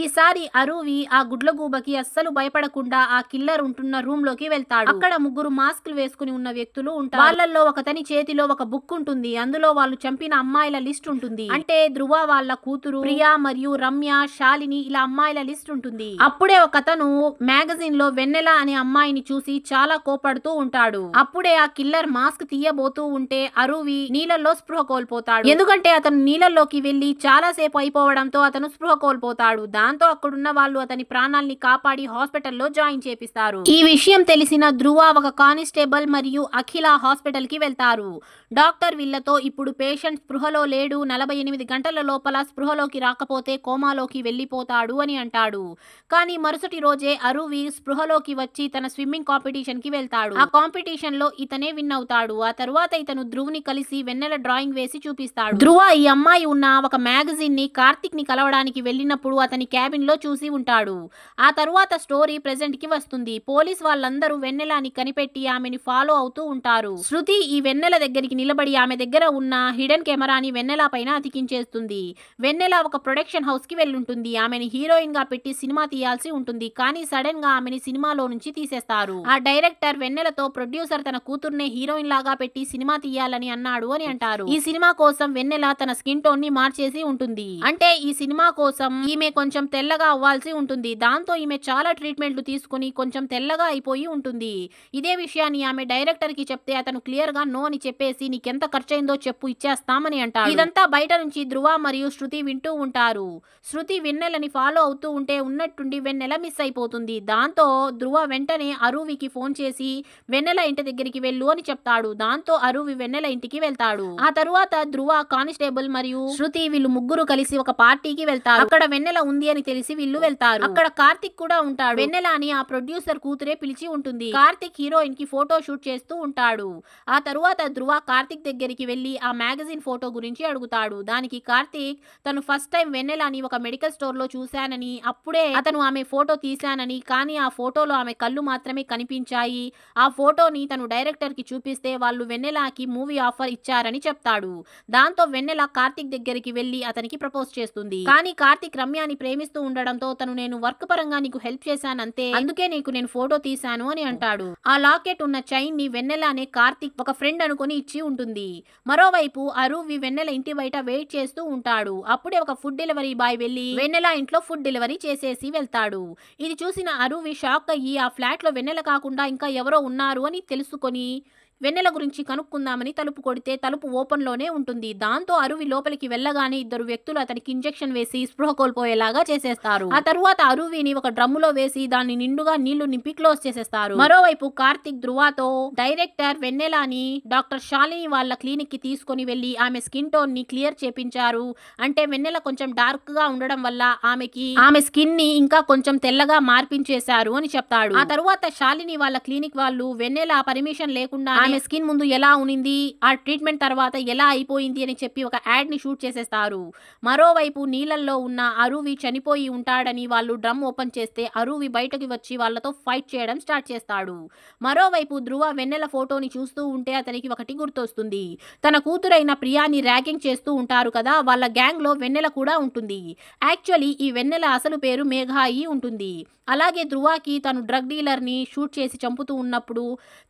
ఈసారి అరువి ఆ గుడ్లగూబకి అస్సలు భయపడకుండా ఆ కిల్లర్ ఉంటున్న రూమ్ లోకి వెళ్తాడు. అక్కడ 3 మాస్కులు వేసుకుని ఉన్న వ్యక్తులు ఉంటారు. వాళ్ళల్లో ఒకతని చేతిలో ఒక బుక్ ఉంటుంది. అందులో వాళ్ళు చంపిన అమ్మాయిల లిస్ట్ ఉంటుంది. అంటే ధ్రువ వాళ్ళ కూతురు ప్రియా మరియు రమ్య, శాలిని ఇలా అమ్మాయిల లిస్ట్ ఉంటుంది. అప్పుడే ఒకతను మ్యాగజైన్ లో వెన్నెల అనే అమ్మాయిని చూసి చాలా కోపడుతూ ఉంటాడు. అప్పుడే ఆ కిల్లర్ మాస్క్ తీయబోతూ ఉంటే అరువి నీళ్ళల్లో స్పృహ కోల్పోతాడు. ఎందుకంటే అతను నీళ్ళల్లోకి వెళ్లి చాలా సేపు అయిపోవడంతో అతను స్పృహ కోల్పోతాడు. దాంతో అక్కడున్న వాళ్ళు అతని ప్రాణాల్ని కాపాడి హాస్పిటల్లో జాయిన్ చేపిస్తారు. ఈ విషయం తెలిసిన ధ్రువ ఒక కానిస్టేబుల్ మరియు అఖిల హాస్పిటల్ కి వెళ్తారు. డాక్టర్ వీళ్లతో ఇప్పుడు పేషెంట్ స్పృహలో లేడు, 48 గంటల లోపల స్పృహలోకి రాకపోతే కోమాలోకి వెళ్లిపోతాడు అని అంటాడు. కానీ మరుసటి రోజే అరువి స్పృహలోకి వచ్చి తన స్విమ్మింగ్ కాంపిటీషన్ కి వెళ్తాడు. ఆ కాంపిటీషన్ లో ఇతనే విన్ అవుతాడు. ఆ తరువాత ఇతను ధ్రువ్ని కలిసి వెన్నెల డ్రాయింగ్ వేసి చూపిస్తాడు. ధ్రువ ఈ అమ్మాయి ఉన్న ఒక మ్యాగజైన్ ని కార్తిక్ ని కలవడానికి వెళ్ళినప్పుడు అతని క్యాబిన్ లో చూసి ఉంటాడు. ఆ తరువాత స్టోరీ ప్రెజెంట్ కి వస్తుంది. పోలీస్ వాళ్ళందరూ వెన్నెలని కనిపెట్టి ఆమెని ఫాలో అవుతూ ఉంటారు. శృతి ఈ వెన్నెల దగ్గరికి నిలబడి ఆమె దగ్గర ఉన్న హిడెన్ కెమెరాని వెన్నెల పైన అతికించేస్తుంది. వెన్నెల ఒక ప్రొడక్షన్ హౌస్ కి వెళ్ళుంటుంది. ఆమెని హీరోయిన్ గా పెట్టి సినిమా తీయాల్సి ఉంటుంది. కానీ సడన్ గా ఆమెని సినిమాలో నుంచి తీసేస్తారు. ఆ డైరెక్టర్ వెన్నెలతో ప్రొడ్యూసర్ తన కూతుర్నే హీరోయిన్ లాగా పెట్టి సినిమా తీయాలని అన్నాడు అని అంటారు. ఈ సినిమా కోసం వెన్నెల తన స్కిన్ టోన్ ని మార్చేసి ఉంటుంది. అంటే ఈ సినిమా కోసం ఈమె కొంచెం తెల్లగా అవ్వాల్సి ఉంటుంది. దాంతో ఈమె చాలా ట్రీట్మెంట్లు తీసుకుని కొంచెం తెల్లగా అయిపోయి ఉంటుంది. ఇదే విషయాన్ని ఆమె డైరెక్టర్ కి చెప్తే అతను క్లియర్ గా నో అని చెప్పేసి నీకెంత ఖర్చయిందో చెప్పు ఇచ్చేస్తామని అంటాడు. ఇదంతా బయట నుంచి ధృవ మరియు శృతి వింటూ ఉంటారు. శృతి వెన్నెలని ఫాలో అవుతూ ఉంటే ఉన్నట్టుండి వెన్నెల మిస్ అయిపోతుంది. దాంతో ధృవ వెంటనే అరువికి ఫోన్ చేసి వెన్నెల ఇంటి దగ్గరికి వెళ్ళు అని చెప్తాడు. దాంతో అరువి వెన్నెల ఇంటికి వెళ్తాడు. ఆ తరువాత ధృవ, కానిస్టేబుల్ మరియు శృతి వీళ్ళు ముగ్గురు కలిసి ఒక పార్టీకి వెళ్తారు. అక్కడ వెన్నెల ఉంది అని తెలిసి వీళ్ళు వెళ్తారు. అక్కడ కార్తిక్ కూడా ఉంటాడు. వెన్నెల అని ఆ ప్రొడ్యూసర్ కూతురే పిలిచి ఉంటుంది. కార్తిక్ హీరోయిన్ కి ఫోటో షూట్ చేస్తూ ఉంటాడు. ఆ తరువాత ధృవ కార్తిక్ దగ్గరికి వెళ్లి ఆ మ్యాగజైన్ ఫోటో గురించి అడుగుతాడు. దానికి కార్తిక్ తను ఫస్ట్ టైం వెన్నెల అని ఒక మెడికల్ స్టోర్ లో చూశానని, అప్పుడే అతను ఆమె ఫోటో తీశానని, కానీ ఆ ఫోటోలో ఆమె కళ్ళు మాత్రమే కనిపించాయి. ఆ ఫోటోని తను డైరెక్టర్ కి చూపిస్తే వాళ్ళు వెన్నెలకి మూవీ ఆఫర్ ఇచ్చారని చెప్తాడు. దాంతో వెన్నెల కార్తిక్ దగ్గరికి వెళ్లి అతనికి ప్రపోజ్ చేస్తుంది. కానీ కార్తిక్ రమ్యని ప్రేమిస్తూ ఉండడంతో తను నేను వర్క్ పరంగా నీకు హెల్ప్ చేశానంతే, అందుకే నీకు నేను ఫోటో తీశాను అని అంటాడు. ఆ లాకెట్ ఉన్న చైన్ ని వెన్నెల అనే కార్తిక్ ఒక ఫ్రెండ్ అనుకుని ఇచ్చి ఉంటుంది. మరోవైపు అరువి వెన్నెల ఇంటి బయట వెయిట్ చేస్తూ ఉంటాడు. అప్పుడే ఒక ఫుడ్ డెలివరీ బాయ్ వెళ్లి వెన్నెల ఇంట్లో ఫుడ్ డెలివరీ చేసేసి వెళ్తాడు. ఇది చూసిన అరువి షాక్ అయ్యి ఆ ఫ్లాట్ లో వెన్నెల కాకుండా ఇంకా ఎవరో ఉన్నారు అని తెలుసుకొని వెన్నెల గురించి కనుక్కుందామని తలుపు కొడితే తలుపు ఓపెన్ లోనే ఉంటుంది. దాంతో అరువి లోపలికి వెళ్ళగానే ఇద్దరు వ్యక్తులు అతనికి ఇంజెక్షన్ వేసి స్పృహ కోల్పోయేలాగా చేసేస్తారు. ఆ తరువాత అరువిని ఒక డ్రమ్ములో వేసి దాన్ని నిండుగా నీళ్లు నింపి క్లోజ్ చేసేస్తారు. మరోవైపు కార్తిక్ ధృవతో డైరెక్టర్ వెన్నెలని డాక్టర్ శాలిని వాళ్ళ క్లినిక్ కి తీసుకుని వెళ్లి ఆమె స్కిన్ టోన్ ని క్లియర్ చేపించారు. అంటే వెన్నెల కొంచెం డార్క్ గా ఉండడం వల్ల ఆమె స్కిన్ ని ఇంకా కొంచెం తెల్లగా మార్పించేశారు అని చెప్తాడు. ఆ తరువాత శాలిని వాళ్ళ క్లినిక్ వాళ్ళు వెన్నెల పర్మిషన్ లేకుండా ఆమె స్కిన్ ముందు ఎలా ఉనింది, ఆ ట్రీట్మెంట్ తర్వాత ఎలా అయిపోయింది అని చెప్పి ఒక యాడ్ ని షూట్ చేసేస్తారు. మరోవైపు నీళ్ళల్లో ఉన్న అరువి చనిపోయి ఉంటాడని వాళ్ళు డ్రమ్ ఓపెన్ చేస్తే అరువి బయటకి వచ్చి వాళ్ళతో ఫైట్ చేయడం స్టార్ట్ చేస్తాడు. మరోవైపు ధృవ వెన్నెల ఫోటోని చూస్తూ ఉంటే అతనికి ఒకటి గుర్తొస్తుంది. తన కూతురైన ప్రియాని ర్యాగింగ్ చేస్తూ ఉంటారు కదా, వాళ్ళ గ్యాంగ్ లో వెన్నెల కూడా ఉంటుంది. యాక్చువల్లీ ఈ వెన్నెల అసలు పేరు మేఘాయి ఉంటుంది. అలాగే ధృవకి తను డ్రగ్ డీలర్ ని షూట్ చేసి చంపుతూ ఉన్నప్పుడు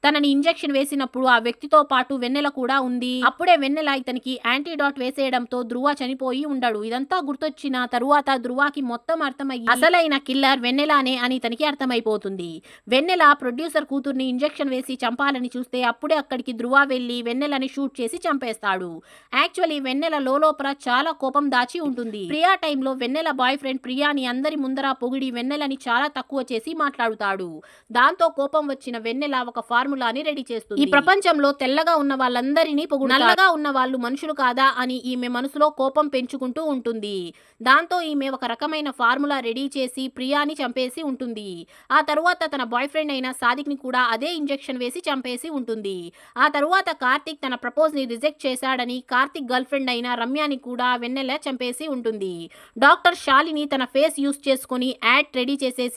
తనని ఇంజెక్షన్ వేసినప్పుడు ఆ వ్యక్తితో పాటు వెన్నెల కూడా ఉంది. అప్పుడే వెన్నెల ఇతనికి యాంటీడాట్ వేసేయడంతో ధృవ చనిపోయి ఉండడు. ఇదంతా గుర్తొచ్చిన తరువాత ధృవకి మొత్తం అర్థమయ్యి అసలైన కిల్లర్ వెన్నెలానే అని ఇతనికి అర్థమైపోతుంది. వెన్నెల ప్రొడ్యూసర్ కూతుర్ని ఇంజెక్షన్ వేసి చంపాలని చూస్తే అప్పుడే అక్కడికి ధృవ వెళ్లి వెన్నెలని షూట్ చేసి చంపేస్తాడు. యాక్చువల్లీ వెన్నెల లోపల చాలా కోపం దాచి ఉంటుంది. ప్రియా టైంలో వెన్నెల బాయ్ ఫ్రెండ్ ప్రియాని అందరి ముందర పొగిడి వెన్నెలని చాలా తక్కువ చేసి మాట్లాడుతాడు. దాంతో కోపం వచ్చిన వెన్నెల ఒక ఫార్ములాని రెడీ చేస్తుంది. ఈ ప్రపంచంలో తెల్లగా ఉన్న వాళ్ళందరినీ పొగుడు, నల్లగా ఉన్న వాళ్ళు మనుషులు కాదా అని ఈమె మనసులో కోపం పెంచుకుంటూ ఉంటుంది. దాంతో ఈమె ఒక రకమైన ఫార్ములా రెడీ చేసి ప్రియాని చంపేసి ఉంటుంది. ఆ తరువాత తన బాయ్ ఫ్రెండ్ అయిన సాదిక్ ని కూడా అదే ఇంజెక్షన్ వేసి చంపేసి ఉంటుంది. ఆ తరువాత కార్తిక్ తన ప్రపోజ్ ని రిజెక్ట్ చేశాడని కార్తిక్ గర్ల్ ఫ్రెండ్ అయిన రమ్యాని కూడా వెన్నెల చంపేసి ఉంటుంది. డాక్టర్ శాలిని తన ఫేస్ యూస్ చేసుకుని యాడ్ రెడీ చేసేసింది.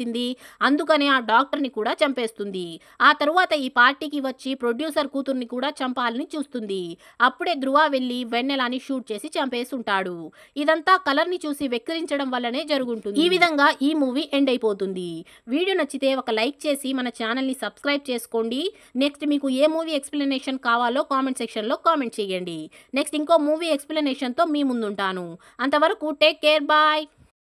అందుకనే ఆ డాక్టర్ ని కూడా చంపేస్తుంది. ఆ తరువాత ఈ పార్టీకి వచ్చి ప్రొడ్యూసర్ కూతుర్ని కూడా చంపాలని చూస్తుంది. అప్పుడే ధృవ వెళ్లి వెన్నెలని షూట్ చేసి చంపేసి ఉంటాడు. ఇదంతా కలర్ ని చూసి వెక్కిరించడం వల్లనే జరుగుతుంది. ఈ విధంగా ఈ మూవీ ఎండ్ అయిపోతుంది. వీడియో నచ్చితే ఒక లైక్ చేసి మన ఛానల్ ని సబ్స్క్రైబ్ చేసుకోండి. నెక్స్ట్ మీకు ఏ మూవీ ఎక్స్ప్లెనేషన్ కావాలో కామెంట్ సెక్షన్ లో కామెంట్ చేయండి. నెక్స్ట్ ఇంకో మూవీ ఎక్స్ప్లెనేషన్ తో మీ ముందుంటాను. అంతవరకు టేక్ కేర్, బాయ్.